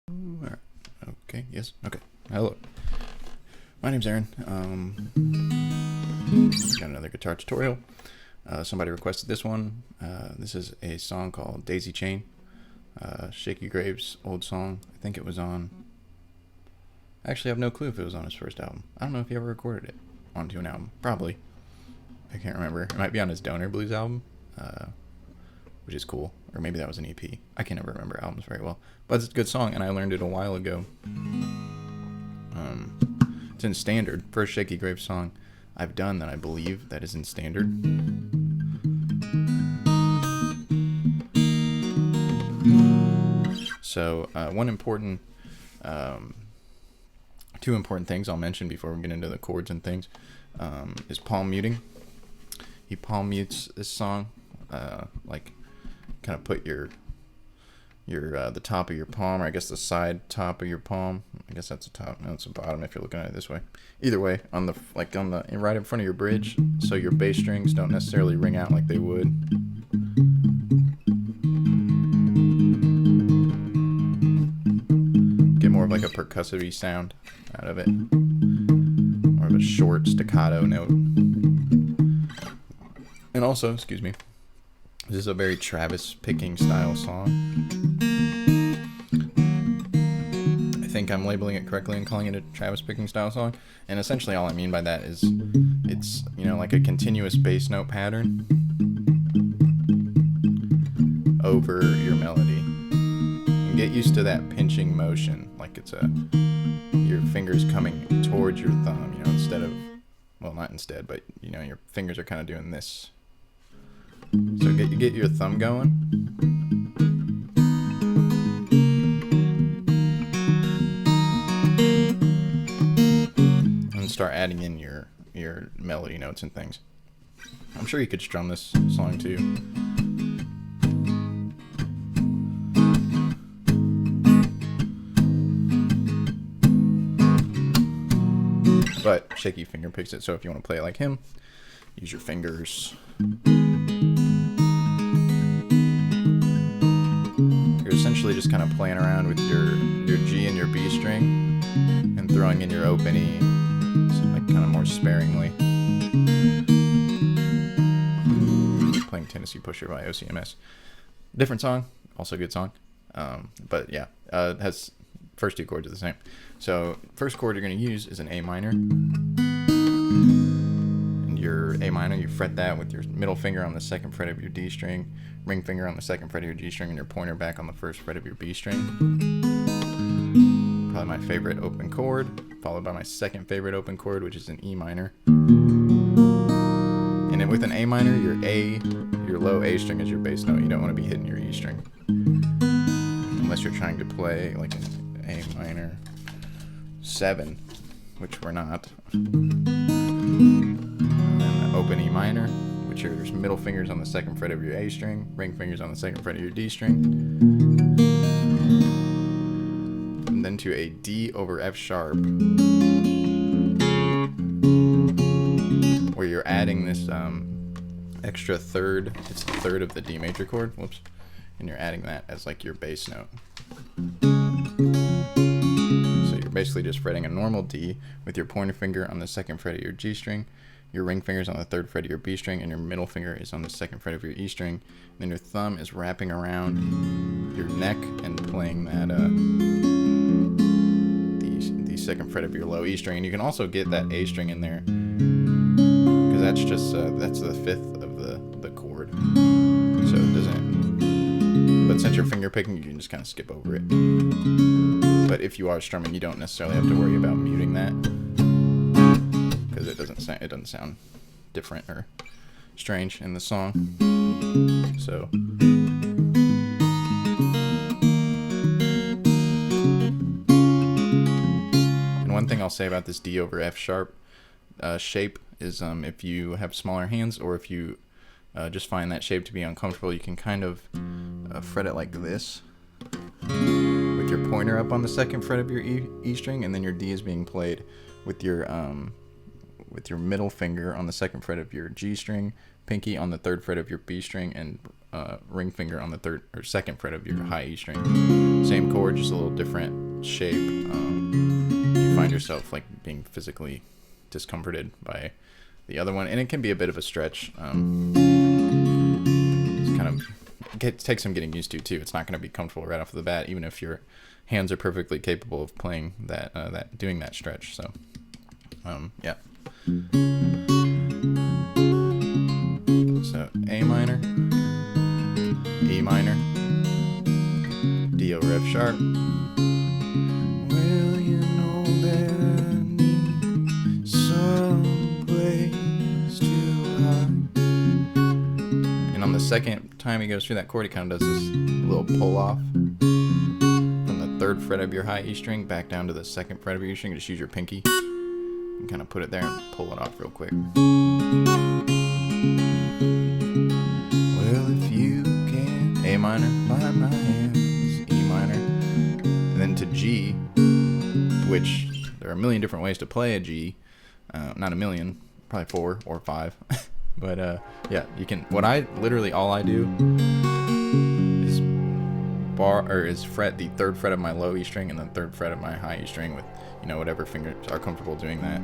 All right. Okay. Yes. Okay. Hello. My name's Aaron. Got another guitar tutorial. Somebody requested this one. This is a song called Daisy Chain. Shakey Graves' old song. I think it was on... Actually, I have no clue if it was on his first album. I don't know if he ever recorded it onto an album. Probably. I can't remember. It might be on his Donor Blues album, which is cool. Or maybe that was an EP. I can never remember albums very well. But it's a good song, and I learned it a while ago. It's in standard. First Shakey Graves song I've done that I believe that is in standard. So two important things I'll mention before we get into the chords and things is palm muting. He palm mutes this song, like kind of put your the top of your palm, or I guess the side top of your palm. I guess that's the top. No, it's the bottom if you're looking at it this way. Either way, on the right in front of your bridge, so your bass strings don't necessarily ring out like they would. Get more of like a percussive sound out of it, more of a short staccato note. And also, excuse me, this is a very Travis picking style song. I think I'm labeling it correctly and calling it a Travis picking style song. And essentially all I mean by that is it's, like a continuous bass note pattern over your melody. And get used to that pinching motion, like it's your fingers coming towards your thumb, instead of, well, not instead, but your fingers are kind of doing this. So get your thumb going. And start adding in your melody notes and things. I'm sure you could strum this song too. But Shakey finger picks it, so if you want to play it like him, use your fingers. You're essentially just kind of playing around with your G and your B string and throwing in your open E, so like kind of more sparingly. Playing Tennessee Pusher by OCMS. Different song, also a good song. But yeah, it has first two chords are the same. So first chord you're going to use is an A minor. Your A minor, you fret that with your middle finger on the second fret of your D string, ring finger on the second fret of your G string, and your pointer back on the first fret of your B string. Probably my favorite open chord, followed by my second favorite open chord, which is an E minor. And then with an A minor, your low A string is your bass note. You don't want to be hitting your E string. Unless you're trying to play like an A minor 7, which we're not. Open E minor, which are your middle fingers on the second fret of your A string, ring fingers on the second fret of your D string, and then to a D over F sharp, where you're adding this extra third. It's the third of the D major chord. Whoops, and you're adding that as like your bass note. So you're basically just fretting a normal D with your pointer finger on the second fret of your G string. Your ring finger's on the third fret of your B string, and your middle finger is on the second fret of your E string. And then your thumb is wrapping around your neck and playing that the second fret of your low E string. And you can also get that A string in there, because that's just that's the fifth of the chord. So it doesn't. But since you're finger picking, you can just kind of skip over it. But if you are strumming, you don't necessarily have to worry about muting that, because it doesn't sound different or strange in the song. So and one thing I'll say about this D over F sharp shape is if you have smaller hands, or if you just find that shape to be uncomfortable, you can kind of fret it like this, with your pointer up on the second fret of your E string, and then your D is being played with your middle finger on the second fret of your G string, pinky on the 3rd fret of your B string and ring finger on the 3rd or 2nd fret of your high E string. Same chord, just a little different shape. You find yourself like being physically discomforted by the other one, and it can be a bit of a stretch. It's kind of takes some getting used to too. It's not going to be comfortable right off the bat, even if your hands are perfectly capable of playing that doing that stretch. So yeah. So A minor, E minor, D over F sharp. Well, you know that I need some place to hide. And on the second time he goes through that chord, he kind of does this little pull off from the 3rd fret of your high E string back down to the 2nd fret of your E string. Just use your pinky and kind of put it there and pull it off real quick. Well, if you can, A minor, by my hands, E minor, and then to G, which there are a million different ways to play a G. Not a million, probably 4 or 5. But yeah, you can. What I literally all I do is fret the 3rd fret of my low E string and the 3rd fret of my high E string with, you know, whatever fingers are comfortable doing that.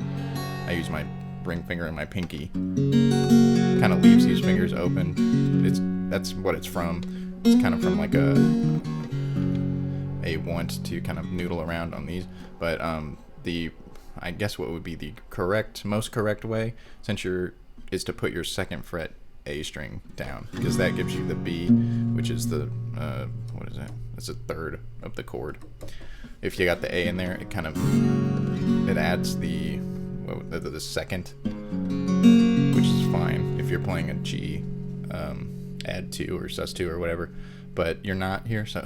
I use my ring finger and my pinky. Kind of leaves these fingers open. That's what it's from. It's kind of from like a want to kind of noodle around on these. But I guess what would be the most correct way, is to put your 2nd fret A string down, because that gives you the B, which is the what is that? It's a 3rd of the chord. If you got the A in there, it adds the 2nd, which is fine if you're playing a G, add 2 or sus2 or whatever, but you're not here, so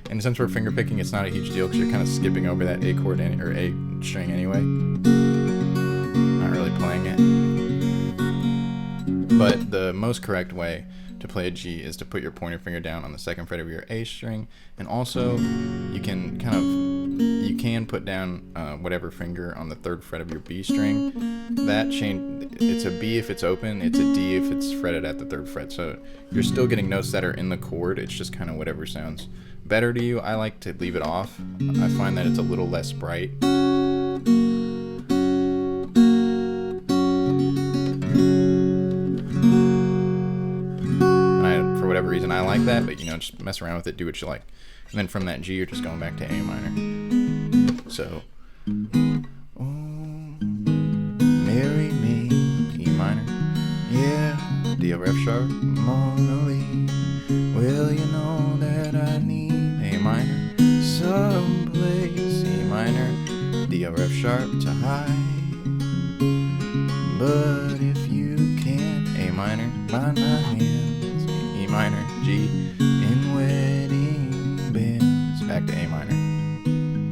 and since we're finger picking, it's not a huge deal because you're kind of skipping over that A chord or A string anyway, not really playing it. But the most correct way to play a G is to put your pointer finger down on the 2nd fret of your A string, and also you can put down whatever finger on the 3rd fret of your B string. It's a B if it's open, it's a D if it's fretted at the 3rd fret. So you're still getting notes that are in the chord. It's just kind of whatever sounds better to you. I like to leave it off. I find that it's a little less bright. For whatever reason, I like that, but just mess around with it, do what you like. And then from that G, you're just going back to A minor. So, oh, marry me, E minor, yeah, D over F sharp, Mona Lee. Well, you know that I need A minor, someplace, E minor, D over F sharp to hide. But if you can, A minor, by my hands, E minor, G, in wedding bands, back to A minor.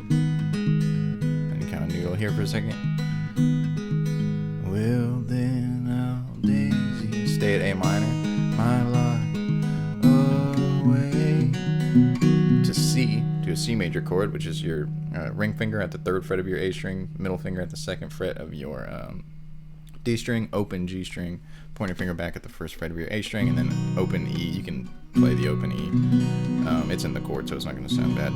And you kind of noodle here for a second. Well, then I'll daisy, stay at A minor, my life away, to C, to a C major chord, which is your ring finger at the 3rd fret of your A string, middle finger at the 2nd fret of your D string, open G string, pointer finger back at the 1st fret of your A string, and then open E. You can play the open E. It's in the chord, so it's not going to sound bad.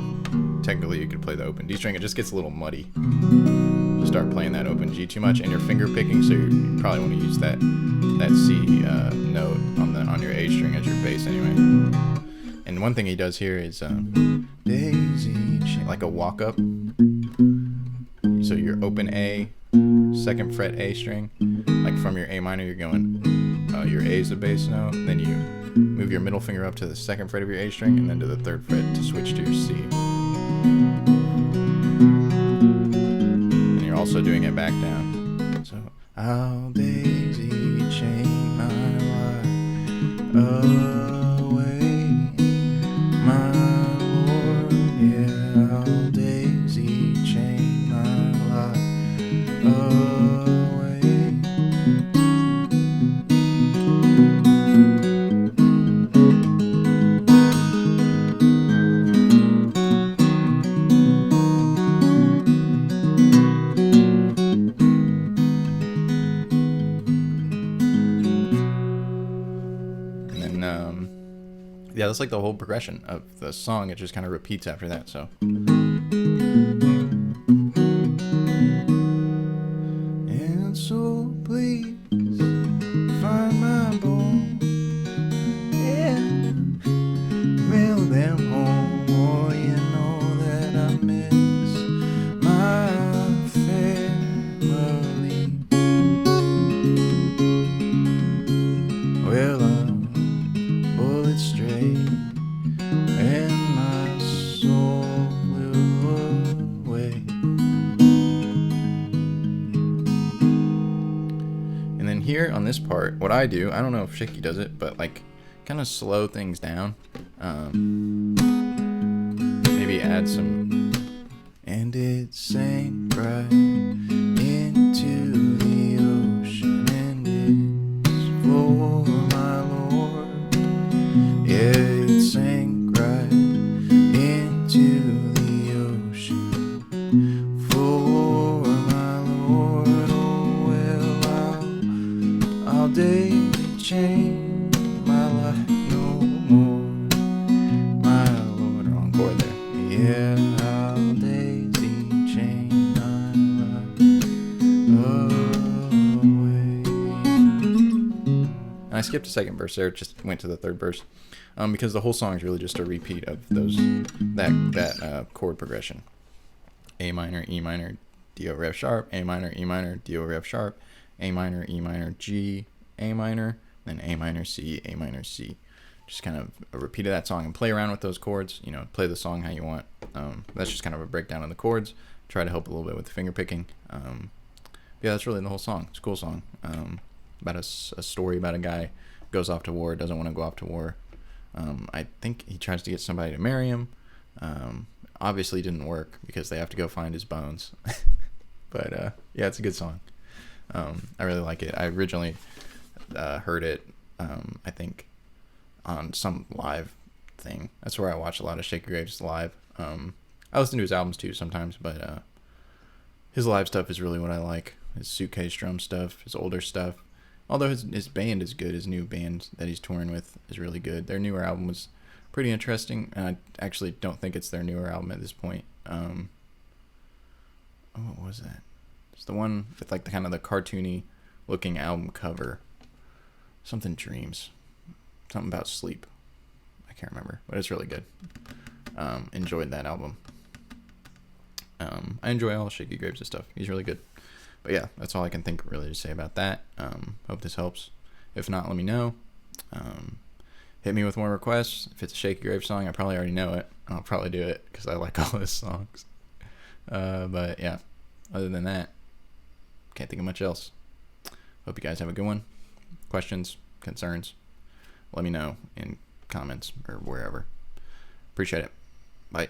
Technically, you could play the open D string. It just gets a little muddy. You start playing that open G too much, and you're finger picking, so you probably want to use that C note on your A string as your bass anyway. And one thing he does here is daisy chain, like a walk up. So you're open A, 2nd fret A string, like from your A minor, you're going, your A is the bass note, then you move your middle finger up to the 2nd fret of your A string, and then to the 3rd fret to switch to your C. And you're also doing it back down. So, I'll daisy chain my life away, my Lord, yeah, I'll daisy chain my life away. that's like the whole progression of the song. It just kind of repeats after that. So. And so please find my bones and mail them home, or you know that I miss my family. Well, I'm bullet straight and my soul flew away. And then here on this part, what I do, I don't know if Shakey does it, but like kind of slow things down. Maybe add some. And it sank right into the ocean, and it's for my Lord. Yeah, it sank right into the ocean for my Lord. Oh well, I'll daily change my life no more. My Lord, wrong chord there. Yeah, I'll daily change my life away. And I skipped a second verse there, just went to the third verse, because the whole song is really just a repeat of that chord progression. A minor, E minor, D, O, Ref sharp, A minor, E minor, D, O, Ref sharp, A minor, E minor, G, A minor, then A minor, C, A minor, C. Just kind of a repeat of that song and play around with those chords, play the song how you want. That's just kind of a breakdown of the chords. Try to help a little bit with the finger picking. Yeah, that's really the whole song. It's a cool song. About a story about a guy goes off to war, doesn't want to go off to war. I think he tries to get somebody to marry him. Obviously didn't work because they have to go find his bones. But yeah, it's a good song. I really like it. I originally heard it, I think, on some live thing. That's where I watch a lot of Shakey Graves live. I listen to his albums too sometimes, but his live stuff is really what I like. His suitcase drum stuff, his older stuff. Although his band is good, his new band that he's touring with is really good. Their newer album was pretty interesting, and I actually don't think it's their newer album at this point. What was that? It's the one with like the kind of the cartoony looking album cover. Something Dreams. Something about sleep. I can't remember, but it's really good. Enjoyed that album. I enjoy all Shakey Graves' stuff. He's really good. But yeah, that's all I can think really to say about that. Hope this helps. If not, let me know. Hit me with more requests. If it's a Shakey Graves song, I probably already know it. I'll probably do it because I like all his songs. But yeah, other than that, can't think of much else. Hope you guys have a good one. Questions, concerns, let me know in comments or wherever. Appreciate it. Bye.